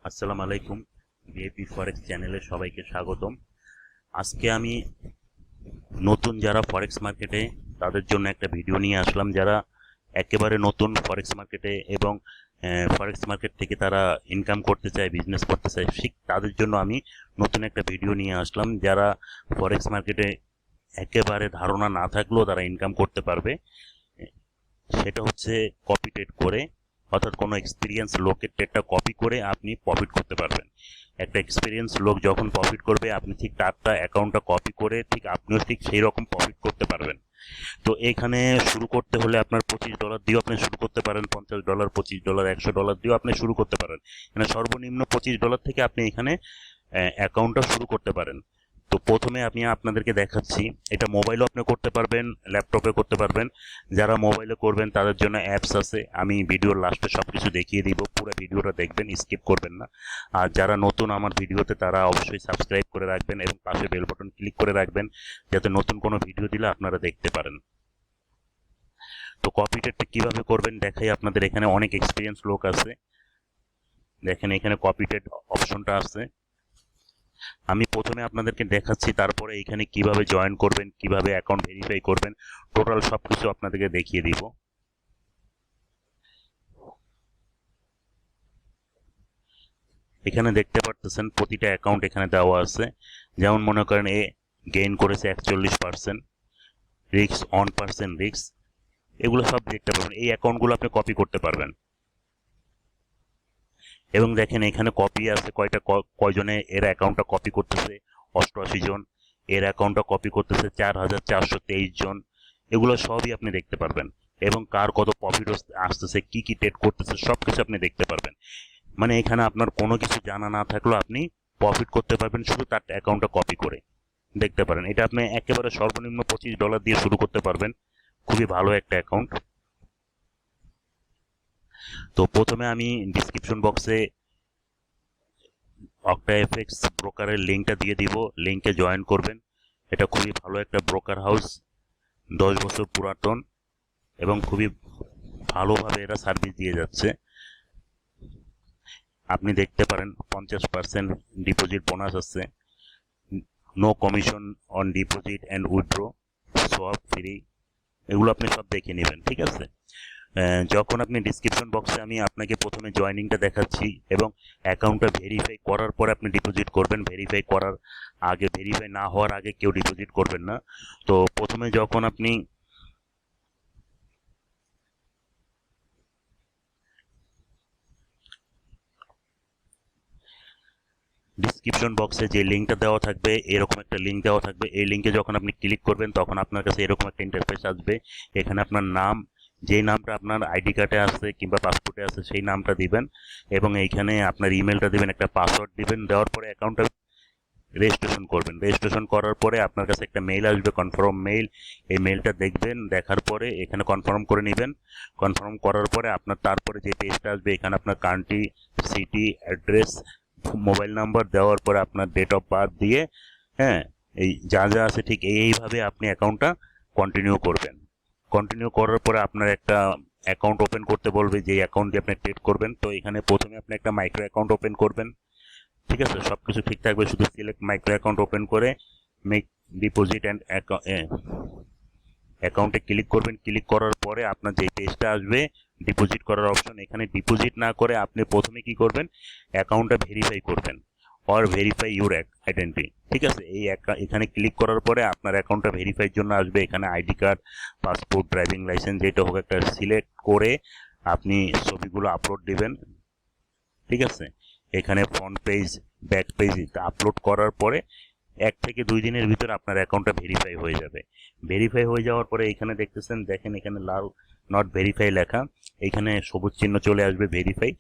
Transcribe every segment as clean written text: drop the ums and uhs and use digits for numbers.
আসসালামু আলাইকুম। বিএপি ফরেক্স চ্যানেলে সবাইকে স্বাগতম। আজকে আমি নতুন যারা ফরেক্স মার্কেটে তাদের জন্য একটা ভিডিও নিয়ে আসলাম, যারা একেবারে নতুন ফরেক্স মার্কেটে এবং ফরেক্স মার্কেট থেকে তারা ইনকাম করতে চায়, বিজনেস করতে চায়, ঠিক তাদের জন্য আমি নতুন একটা ভিডিও নিয়ে আসলাম। যারা ফরেক্স মার্কেটে একেবারে ধারণা না থাকলেও তারা ইনকাম করতে পারবে, সেটা হচ্ছে কপি ট্রেড করে, অর্থাৎ কোনো এক্সপিরিয়েন্স লোকের ট্রেডটা কপি করে আপনি প্রফিট করতে পারবেন। একটা এক্সপিরিয়েন্স লোক যখন প্রফিট করবে, আপনি ঠিক তারটা অ্যাকাউন্টটা কপি করে ঠিক আপনিও ঠিক সেই রকম প্রফিট করতে পারবেন। তো এখানে শুরু করতে হলে আপনার $25 দিয়েও আপনি শুরু করতে পারেন, $50, $25, $100 দিয়েও আপনি শুরু করতে পারেন। মানে সর্বনিম্ন $25 থেকে আপনি এখানে অ্যাকাউন্টটা শুরু করতে পারেন। তো প্রথমে আমি আপনাদেরকে দেখাচ্ছি, এটা মোবাইলও আপনি করতে পারবেন, ল্যাপটপে করতে পারবেন। যারা মোবাইলে করবেন তাদের জন্য অ্যাপস আছে, আমি ভিডিওর লাস্টে সব কিছু দেখিয়ে দিব, পুরো ভিডিওটা দেখবেন, স্কিপ করবেন না। আর যারা নতুন আমার ভিডিওতে তারা অবশ্যই সাবস্ক্রাইব করে রাখবেন এবং পাশে বেল বাটন ক্লিক করে রাখবেন, যাতে নতুন কোনো ভিডিও দিলে আপনারা দেখতে পারেন। তো কপি ট্রেডটা কীভাবে করবেন দেখাই আপনাদের। এখানে অনেক এক্সপিরিয়েন্স লোক আছে, দেখেন এখানে কপি ট্রেড অপশনটা আছে। আমি প্রথমে আপনাদেরকে দেখাচ্ছি, তারপরে এখানে কিভাবে জয়েন করবেন, কিভাবে অ্যাকাউন্ট ভেরিফাই করবেন, টোটাল সব কিছু আপনাদেরকে দেখিয়ে দিব। এখানে দেখতে পারতেছেন প্রতিটা অ্যাকাউন্ট এখানে দেওয়া আছে। যেমন মনে করেন এ গেইন করেছে 41%, রিক্স 1% রিক্স, এগুলো সব দেখতে পারবেন। এই অ্যাকাউন্টগুলো আপনি কপি করতে পারবেন। এবং দেখেন এখানে কপি আছে কয়টা, কয়জনে এর অ্যাকাউন্টটা কপি করতেছে, 88 জন। এর অ্যাকাউন্টটা কপি করতেছে 4423 জন। এগুলো সবই আপনি দেখতে পারবেন, এবং কার কত প্রফিট আসতেছে, কি কি ট্রেড করতেছে, সব কিছু আপনি দেখতে পারবেন। মানে এখানে আপনার কোনো কিছু জানা না থাকলেও আপনি প্রফিট করতে পারবেন শুধু তার অ্যাকাউন্টটা কপি করে। দেখতে পারেন এটা আপনি একেবারে সর্বনিম্ন $25 দিয়ে শুরু করতে পারবেন। খুবই ভালো একটা অ্যাকাউন্ট। তো প্রথমে আমি ডিসক্রিপশন বক্সে অক্টাএফএক্স ব্রোকারের লিঙ্কটা দিয়ে দিব, লিঙ্কে জয়েন করবেন। এটা খুবই ভালো একটা ব্রোকার হাউস, 10 বছর পুরাতন, এবং খুবই ভালোভাবে এরা সার্ভিস দিয়ে যাচ্ছে। আপনি দেখতে পারেন 50% ডিপোজিট বোনাস আছে, no commission on deposit and withdraw, সব ফ্রি। এগুলো আপনি সব দেখে নেবেন, ঠিক আছে। যখন আপনি ডিসক্রিপশন বক্সে আমি আপনাকে প্রথমে জয়েনিংটা দেখাচ্ছি, এবং অ্যাকাউন্টটা ভেরিফাই করার পরে আপনি ডিপোজিট করবেন। ভেরিফাই করার আগে, ভেরিফাই না হওয়ার আগে কেউ ডিপোজিট করবেন না। তো প্রথমে যখন আপনি ডিসক্রিপশন বক্সে যে লিঙ্কটা দেওয়া থাকবে, এরকম একটা লিঙ্ক দেওয়া থাকবে। এই লিঙ্কে যখন আপনি ক্লিক করবেন তখন আপনার কাছে এরকম একটা ইন্টারফেস আসবে। এখানে আপনার নাম, যেই নামটা আপনার আইডি কার্ডে আছে কিংবা পাসপোর্টে আছে সেই নামটা দিবেন, এবং এইখানে আপনার ইমেলটা দিবেন, একটা পাসওয়ার্ড দিবেন। দেওয়ার পরে অ্যাকাউন্টটা রেজিস্ট্রেশন করবেন। রেজিস্ট্রেশন করার পরে আপনার কাছে একটা মেইল আসবে, কনফার্ম মেইল। এই মেইলটা দেখবেন, দেখার পরে এখানে কনফার্ম করে নেবেন। কনফার্ম করার পরে আপনার তারপরে যে পেজটা আসবে, এখানে আপনার country, city, address, mobile number দেওয়ার পরে আপনার ডেট অফ বার্থ দিয়ে, হ্যাঁ, এই যা যা আছে ঠিক এইভাবে আপনি অ্যাকাউন্টটা কন্টিনিউ করবেন। কন্টিনিউ করার পরে আপনার একটা অ্যাকাউন্ট ওপেন করতে বলবে, যে অ্যাকাউন্ট দিয়ে আপনি ট্রেড করবেন। তো এখানে প্রথমে আপনি একটা মাইক্রো অ্যাকাউন্ট ওপেন করবেন, ঠিক আছে। সব কিছু ঠিক থাকবে, শুধু সিলেক্ট মাইক্রো অ্যাকাউন্ট ওপেন করে মেক ডিপোজিট অ্যান্ড অ্যাকাউন্টে ক্লিক করবেন। ক্লিক করার পরে আপনার যে পেজটা আসবে ডিপোজিট করার অপশন, এখানে ডিপোজিট না করে আপনি প্রথমে কি করবেন, অ্যাকাউন্টটা ভেরিফাই করবেন, অর ভেরিফাই ইউর আইডেন্টি, ঠিক আছে। এখানে ক্লিক করার পরে আপনার অ্যাকাউন্টটা ভেরিফাইয়ের জন্য আসবে। এখানে ID card, passport, driving licence, যেটা হোক একটা সিলেক্ট করে আপনি ছবিগুলো আপলোড দিবেন, ঠিক আছে। এখানে front page, back page upload করার পরে 1 থেকে 2 দিনের ভিতরে আপনার অ্যাকাউন্টটা ভেরিফাই হয়ে যাবে। ভেরিফাই হয়ে যাওয়ার পরে এখানে দেখতেছেন, দেখেন এখানে লাল নট ভেরিফাই লেখা, এখানে সবুজ চিহ্ন চলে আসবে ভেরিফাই।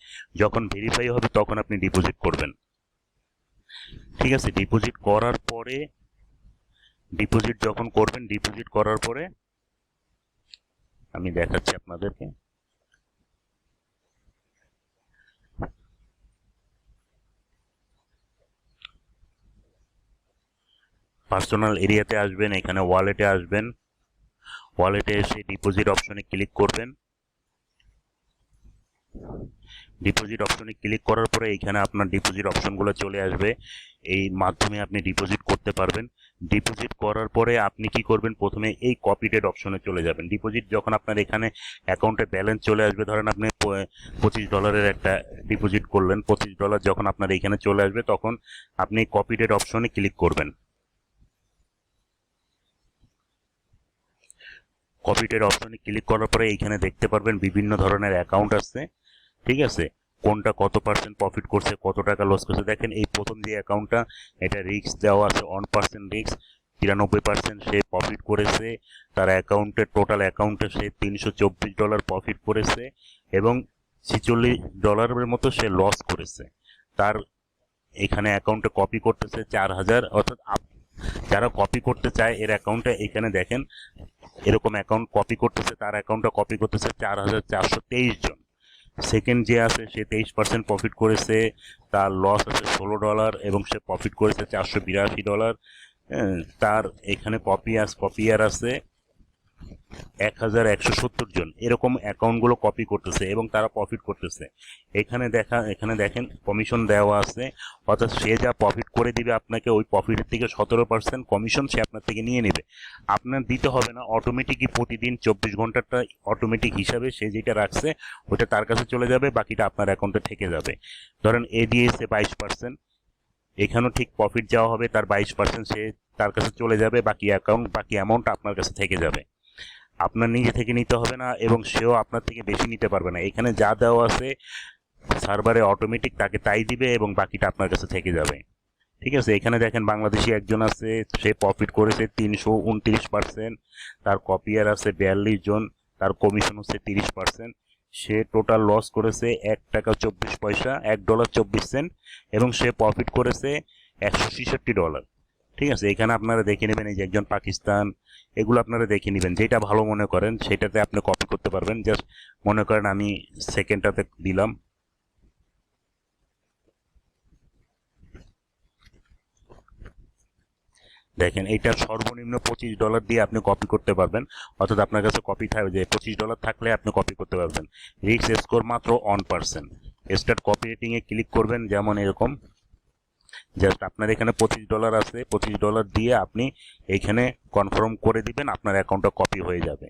যখন ভেরিফাই হবে তখন আপনি ডিপোজিট করবেন, ঠিক আছে। ডিপোজিট করার পরে, ডিপোজিট যখন করবেন, ডিপোজিট করার পরে আমি দেখাচ্ছি আপনাদেরকে। পার্সোনাল এরিয়াতে আসবেন, এখানে ওয়ালেটে আসবেন। ওয়ালেটে এসে ডিপোজিট অপশনে ক্লিক করবেন। ডিপোজিট অপশনে ক্লিক করার পরে এইখানে আপনার ডিপোজিট অপশনগুলো চলে আসবে। এই মাধ্যমে আপনি ডিপোজিট করতে পারবেন। ডিপোজিট করার পরে আপনি কি করবেন, প্রথমে এই কপি ডেট অপশনে চলে যাবেন। ডিপোজিট যখন আপনার এখানে অ্যাকাউন্টে ব্যালেন্স চলে আসবে, ধরেন আপনি $25 একটা ডিপোজিট করলেন, $25 যখন আপনার এখানে চলে আসবে তখন আপনি কপি ডেট অপশনে ক্লিক করবেন। কপি ডেট অপশনে ক্লিক করার পরে এইখানে দেখতে পারবেন বিভিন্ন ধরনের অ্যাকাউন্ট আছে, ঠিক আছে, কোনটা কত পার্সেন্ট প্রফিট করছে, কত টাকা লস করছে। দেখেন এই প্রথম যে অ্যাকাউন্টটা, এটা রিস্ক দেওয়া আছে 1% রিস্ক, 93% সে প্রফিট করেছে। তার অ্যাকাউন্টের টোটাল অ্যাকাউন্টে সে $324 প্রফিট করেছে এবং $46 মতো সে লস করেছে। তার এখানে অ্যাকাউন্টে কপি করতেছে 4000, অর্থাৎ যারা কপি করতে চায় এর অ্যাকাউন্টে, এখানে দেখেন এরকম অ্যাকাউন্ট কপি করতেছে, তার অ্যাকাউন্টটা কপি করতেছে 4423 জন। সেকেন্ড যে আছে সে 23% প্রফিট করেছে, তার লস আছে $16 এবং সে প্রফিট করেছে $482। তার এখানে কপিয়ার আছে 1170 জন। এরকম অ্যাকাউন্টগুলো কপি করতেছে এবং তারা প্রফিট করতেছে। এখানে দেখেন কমিশন দেওয়া আছে, অর্থাৎ সে যা প্রফিট করে দিবে আপনাকে, ওই প্রফিটের থেকে 17% কমিশন সে আপনার থেকে নিয়ে নেবে। আপনার দিতে হবে না, অটোমেটিকই প্রতিদিন 24 ঘন্টাটা অটোমেটিক হিসাবে সে যেটা রাখছে ওটা তার কাছে চলে যাবে, বাকিটা আপনার অ্যাকাউন্টে থেকে যাবে। ধরেন এ দিয়েছে 22%, এখানেও ঠিক প্রফিট যাওয়া হবে, তার 22% সে তার কাছে চলে যাবে, বাকি অ্যামাউন্ট আপনার কাছে থেকে যাবে। আপনার নিজে থেকে নিতে হবে না এবং সেও আপনার থেকে বেশি নিতে পারবে না। এখানে যা দেওয়া আছে সার্ভারে অটোমেটিক তাকে তাই দিবে এবং বাকিটা আপনার কাছে থেকে যাবে, ঠিক আছে। এখানে দেখেন বাংলাদেশি একজন আছে, সে প্রফিট করেছে 329%, তার কপিয়ার আছে 42 জন, তার কমিশন হচ্ছে 30%। সে টোটাল লস করেছে $1.24, $1.24, এবং সে প্রফিট করেছে $166। ঠিক আছে, এখানে আপনারা দেখে নেবেন, এই যে একজন পাকিস্তান, এগুলো আপনারা দেখে নেবেন, যেটা ভালো মনে করেন সেটাতে আপনি কপি করতে পারবেন। জাস্ট মনে করেন আমি সেকেন্ডটাতে দিলাম, দেখেন এটা সর্বনিম্ন $25 দিয়ে আপনি কপি করতে পারবেন, অর্থাৎ আপনার কাছে কপি থাকবে যে $25 থাকলে আপনি কপি করতে পারবেন। রিস্ক স্কোর মাত্র 1%। স্টার্ট কপি রেটিং এ ক্লিক করবেন, যেমন এরকম, জাস্ট আপনার এখানে $25 আছে, $25 দিয়ে আপনি এইখানে কনফার্ম করে দিবেন, আপনার অ্যাকাউন্টটা কপি হয়ে যাবে।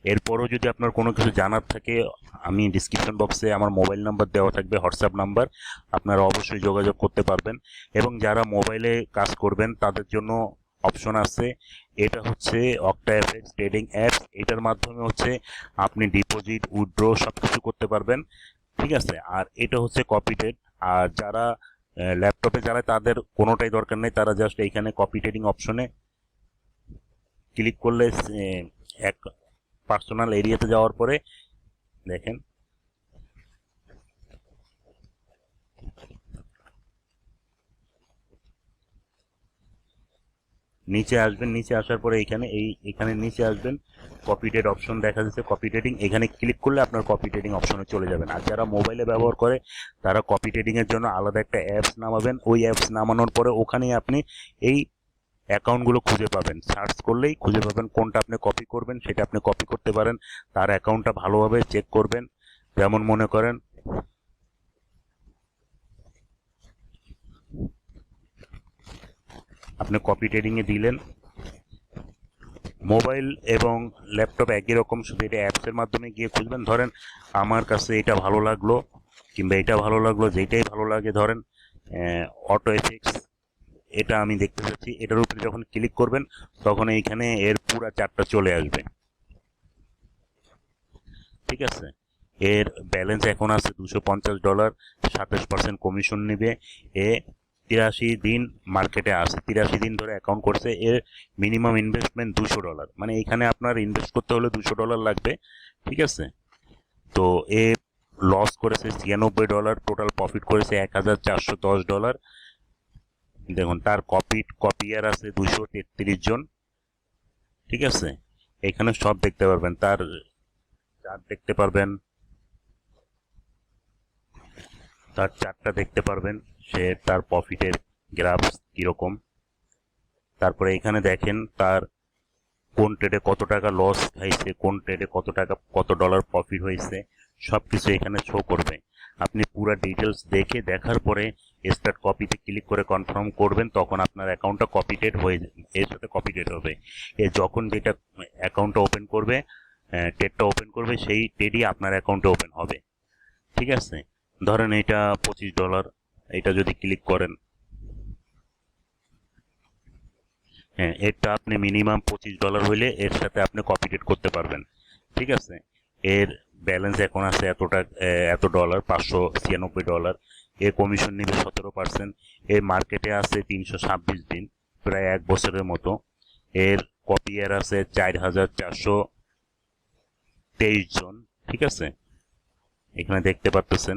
এরপরও যদি আপনার কোনো কিছু জানার থাকে, আমি ডিসক্রিপশন বক্সে আমার মোবাইল নাম্বার দেওয়া থাকবে, হোয়াটসঅ্যাপ নাম্বার, আপনারা অবশ্যই যোগাযোগ করতে পারবেন। এবং যারা মোবাইলে কাজ করবেন তাদের জন্য অপশন আছে, এটা হচ্ছে অক্টাএফএক্স ট্রেডিং অ্যাপস। এটার মাধ্যমে হচ্ছে আপনি ডিপোজিট, উইথড্র সব কিছু করতে পারবেন, ঠিক আছে। আর এটা হচ্ছে কপি ট্রেড। আর যারা ল্যাপটপে চালায় তাদের কোনোটাই দরকার নেই, তারা জাস্ট এইখানে কপি ট্রেডিং অপশনে ক্লিক করলে এক পার্সোনাল এরিয়াতে যাওয়ার পরে দেখেন নিচে আসবেন, নিচে আসার পরে এখানে নিচে আসবেন, কপি ট্রেড অপশন দেখা যাচ্ছে, কপি ট্রেডিং, এখানে ক্লিক করলে আপনার কপি ট্রেডিং অপশনে চলে যাবেন। আর যারা মোবাইলে ব্যবহার করে তারা কপি ট্রেডিং এর জন্য আলাদা একটা অ্যাপস নামাবেন। ওই অ্যাপস নামানোর পরে ওখানেই আপনি এই অ্যাকাউন্টগুলো খুঁজে পাবেন, সার্চ করলেই খুঁজে পাবেন কোনটা আপনি কপি করবেন, সেটা আপনি কপি করতে পারেন। তার অ্যাকাউন্টটা ভালোভাবে চেক করবেন, যেমন মনে করেন আপনি কপি ট্রেডিং এ দিলেন, মোবাইল এবং ল্যাপটপ একই রকম, শুধু এটা অ্যাপসের মাধ্যমে গিয়ে খুঁজবেন। ধরেন আমার কাছে এটা ভালো লাগলো কিংবা এটা ভালো লাগলো, যেটাই ভালো লাগে, ধরেন অটো এফেক্স, এটা আমি দেখতে চাচ্ছি, এটার উপরে যখন ক্লিক করবেন তখন এইখানে এর পুরো চার্টটা চলে আসবে, ঠিক আছে। এর ব্যালেন্স এখন আছে $250, 27% কমিশন নেবে। এ 83 দিন মার্কেটে আছে, 83 দিন ধরে অ্যাকাউন্ট করছে। এর মিনিমাম ইনভেস্টমেন্ট $200, মানে এখানে আপনার ইনভেস্ট করতে হলে $200 লাগবে, ঠিক আছে। তো এ লস করেছে $96, টোটাল প্রফিট করেছে $1410। দেখুন তার কপিয়ার আছে 233 জন, ঠিক আছে। এখানে সব দেখতে পারবেন, তার চার্ট দেখতে পারবেন, তার চার্টটা দেখতে পারবেন, সে তার প্রফিটের গ্রাফ কিরকম। তারপরে এখানে দেখেন তার কোন ট্রেডে কত টাকা লস খাইছে, কোন ট্রেডে কত $1 প্রফিট হয়েছে, সব কিছু এখানে শো করবে। আপনি পুরো ডিটেলস দেখার পরে স্টার্ট কপিতে ক্লিক করে কনফার্ম করবেন, তখন আপনার অ্যাকাউন্টটা কপিটেড হয়ে এর সাথে কপিটেড হবে। এ যখন যেটা অ্যাকাউন্টটা ওপেন করবে, টেটটা ওপেন করবে, সেই টেডই আপনার অ্যাকাউন্টে ওপেন হবে। ঠিক আছে, ধরেন এটা $25, এটা যদি ক্লিক করেন, হ্যাঁ এটা আপনি মিনিমাম $25 হইলে এর সাথে আপনি কপিটেড করতে পারবেন। ঠিক আছে, এর ব্যালেন্স এখন আছে এত ডলার, $596। এ কমিশন নেবে 17%। এর মার্কেটে আছে 326 দিন, প্রায় 1 বছরের মতো। এর কপিয়ার আছে 4423 জন। ঠিক আছে, এখানে দেখতে পাচ্ছেন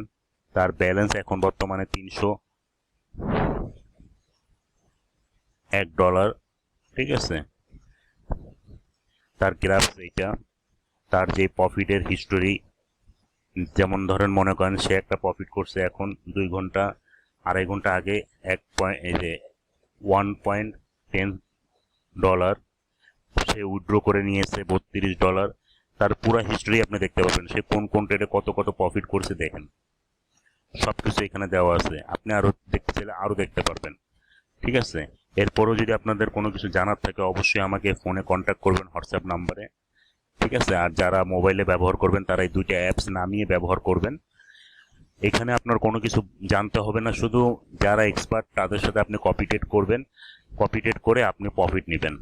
তার ব্যালেন্স এখন বর্তমানে $301। ঠিক আছে, তার গ্রাফ এইটা, তার যে প্রফিটের হিস্টোরি, যেমন ধরেন মনে করেন সে একটা প্রফিট করছে এখন 2 ঘন্টা 2.5 ঘন্টা আগে 1.10 ডলার সে উইথড্র করে নিয়েছে $32। তার পুরো হিস্টোরি আপনি দেখতে পাবেন, সে কোন কোন ট্রেডে কত কত প্রফিট করছে দেখেন, সবকিছু এখানে দেওয়া আছে। আপনি আরো দেখতে চাইলে আরো দেখতে পারবেন। ঠিক আছে, এরপরও যদি আপনাদের কোনো কিছু জানার থাকে অবশ্যই আমাকে ফোনে কন্ট্যাক্ট করবেন হোয়াটসঅ্যাপ নাম্বারে। ঠিক আছে, আর যারা মোবাইলে ব্যবহার করবেন তারা এই 2টা অ্যাপস নামিয়ে ব্যবহার করবেন। এখানে আপনার কোনো কিছু জানতে হবে না, শুধু যারা এক্সপার্ট তাদের সাথে আপনি কপিটেড করবেন, কপিটেড করে আপনি প্রফিট নেবেন।